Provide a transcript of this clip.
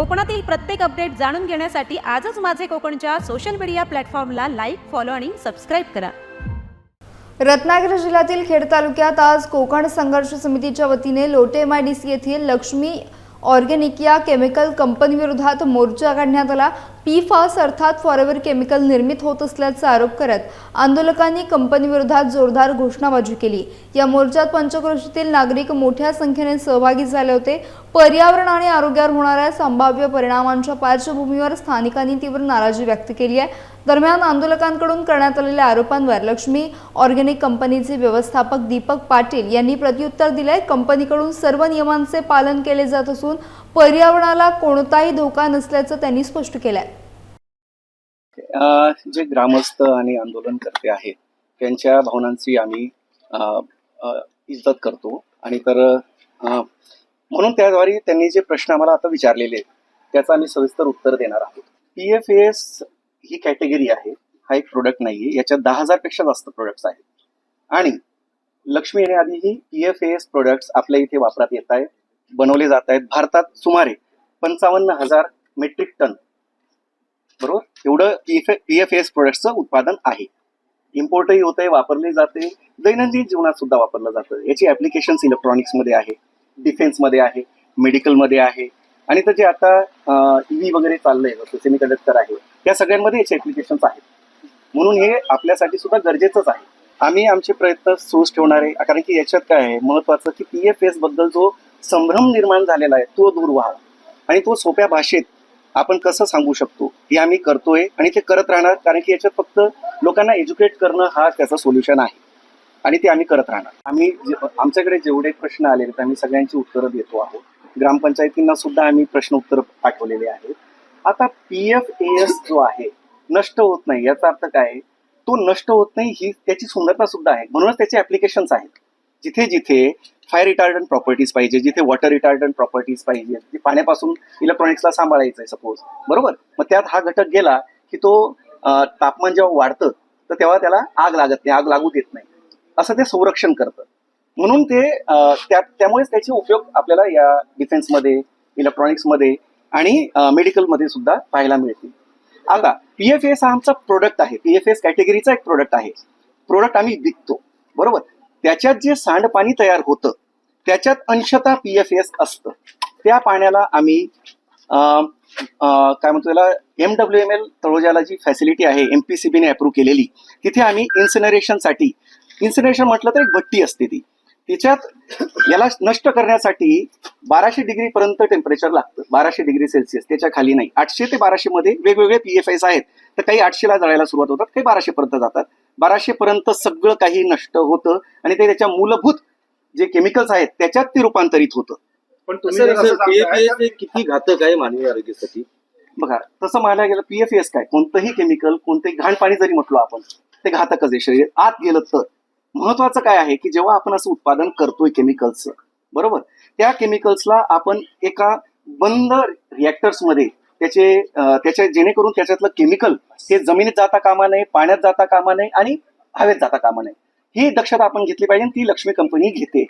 कोकणातील प्रत्येक अपडेट जाणून घेण्यासाठी आजच माझे कोकणच्या सोशल मीडिया प्लॅटफॉर्मला लाईक, फॉलो आणि सबस्क्राईब करा। रत्नागिरी जिल्ह्यातील खेड तालुक्यात आज कोकण संघर्ष समितीच्या वतीने लोटे MIDC येथील लक्ष्मी ऑर्गॅनिक या केमिकल कंपनी विरोधात मोर्चा काढण्यात आला। PFAS अर्थात फॉरएव्हर केमिकल निर्मित होत असल्याचा आरोप करत आंदोलकांनी कंपनी विरोधात जोरदार घोषणाबाजी केली। या मोर्चात पंचक्रोशीतील नागरिक मोठ्या संख्येने सहभागी झाले होते। पर्यावरण आणि आरोग्यावर होणाऱ्या संभाव्य परिणामांच्या पार्श्वभूमीवर स्थानिकांनी तीव्र नाराजी व्यक्त केली आहे। दरम्यान आंदोलकांकडून करण्यात आलेल्या आरोपांवर लक्ष्मी ऑर्गॅनिक कंपनीचे व्यवस्थापक दीपक पाटील यांनी प्रत्युत्तर दिले। कंपनीकडून सर्व नियमांचे पालन केले जात असून पर्यावरणाला कोणताही धोका नसल्याचं त्यांनी स्पष्ट केलंय। जे ग्रामस्थ आणि आंदोलनकर्ते आहेत त्यांच्या भावनांची आम्ही इज्जत करतो आणि तर म्हणून त्याद्वारे त्यांनी जे प्रश्न आम्हाला आता विचारलेले आहेत त्याचं आम्ही सविस्तर उत्तर देणार आहोत। PFAS ही कॅटेगरी आहे, हा एक प्रोडक्ट नाहीये, याच्यात 10,000 पेक्षा जास्त प्रोडक्ट्स आहेत आणि लक्ष्मी येण्या आधी ही PFAS प्रोडक्ट्स आपल्या इथे वापरात येत आहेत, बनवले जात आहेत। भारतात सुमारे 55,000 मेट्रिक टन बरोबर एवढं PFAS प्रोडक्ट्सचं उत्पादन आहे। इम्पोर्टही होतंय, वापरले जाते, दैनंदिन जीवनात सुद्धा वापरलं जातं। याची ऍप्लिकेशन्स इलेक्ट्रॉनिक्समध्ये आहे, डिफेन्समध्ये आहे, मेडिकलमध्ये आहे आणि तर जे आता EV वगैरे चाललंय, जसं सेमीकंडक्टर आहे, त्या सगळ्यांमध्ये याचे ऍप्लिकेशन्स आहेत। म्हणून हे आपल्यासाठी सुद्धा गरजेचंच आहे। आम्ही आमचे प्रयत्न सुरूच ठेवणार आहे, कारण की याच्यात काय आहे महत्वाचं की PFAS बद्दल जो संभ्रम निर्माण झालेला आहे तो दूर व्हावा आणि तो सोप्या भाषेत आपण कसं सांगू शकतो हे आम्ही करतोय आणि ते करत राहणार, कारण की याच्यात फक्त लोकांना एज्युकेट करणं हा त्याचं सोल्युशन आहे आणि ते आम्ही करत राहणार। आम्ही आमच्याकडे जेवढे प्रश्न आलेले आम्ही सगळ्यांची उत्तरं देतो आहोत। ग्रामपंचायतींना सुद्धा आम्ही प्रश्न उत्तर पाठवलेले आहेत। आता PFAS जो आहे नष्ट होत नाही, याचा अर्थ काय, तो नष्ट होत नाही ही त्याची सुंदरता सुद्धा आहे, म्हणूनच त्याचे ऍप्लिकेशन्स आहेत। जिथे जिथे फायर रिटार्डंट प्रॉपर्टीज पाहिजे, जिथे वॉटर रिटार्डंट प्रॉपर्टीज पाहिजे, जे पाण्यापासून इलेक्ट्रॉनिक्सला सांभाळायचंय सपोज, बरोबर, मग त्यात हा घटक गेला की तो तापमान जेव्हा वाढतं तर तेव्हा त्याला आग लागत नाही, आग लागू देत नाही, असं ते संरक्षण करतं। म्हणून ते त्यामुळेच त्याचे उपयोग आपल्याला या डिफेन्समध्ये, इलेक्ट्रॉनिक्समध्ये आणि मेडिकलमध्ये सुद्धा पाहायला मिळतील। आता PFAS हा आमचा प्रोडक्ट आहे, PFAS कॅटेगरीचा एक प्रोडक्ट आहे, प्रोडक्ट आम्ही विकतो बरोबर। त्याच्यात जे सांडपाणी तयार होतं त्याच्यात अंशतः PFAS असतं। त्या पाण्याला आम्ही काय म्हणतो त्याला MWML तळोजाला जी फॅसिलिटी आहे MPCB ने अप्रूव्ह केलेली, तिथे आम्ही इन्सिनरेशनसाठी, इन्सिनरेशन म्हटलं तर एक भट्टी असते ती, त्याच्यात याला नष्ट करण्यासाठी 1200 डिग्री पर्यंत टेम्परेचर लागतं, 1200 डिग्री सेल्सिअस, त्याच्या खाली नाही। 800 ते 1200 मध्ये वेगवेगळे PFAS आहेत, तर काही 800ला जळायला सुरुवात होतात, काही 1200 पर्यंत जातात। 1200 पर्यंत सगळं काही नष्ट होतं आणि ते त्याच्या मूलभूत जे केमिकल्स आहेत त्याच्यात ते रूपांतरित होतं। पण तुम्ही किती घातक आहे मानवी आरोग्यासाठी? बघा, तसं म्हणायला गेलं PFAS काय, कोणतंही केमिकल, कोणतंही घाण पाणी जरी म्हटलो आपण, ते घातकच आहे शरीर आत गेलं तर। महत्वाचं काय आहे की जेव्हा आपण असं उत्पादन करतोय केमिकल्सचं बरोबर, त्या केमिकल्सला आपण एका बंद रिएक्टर्समध्ये त्याच्या जेणेकरून त्याच्यातलं केमिकल हे जमिनीत जाता कामा नये, पाण्यात जाता कामा नये आणि हवेत जाता कामा नये, ही दक्षता आपण घेतली पाहिजे, ती लक्ष्मी कंपनी घेते।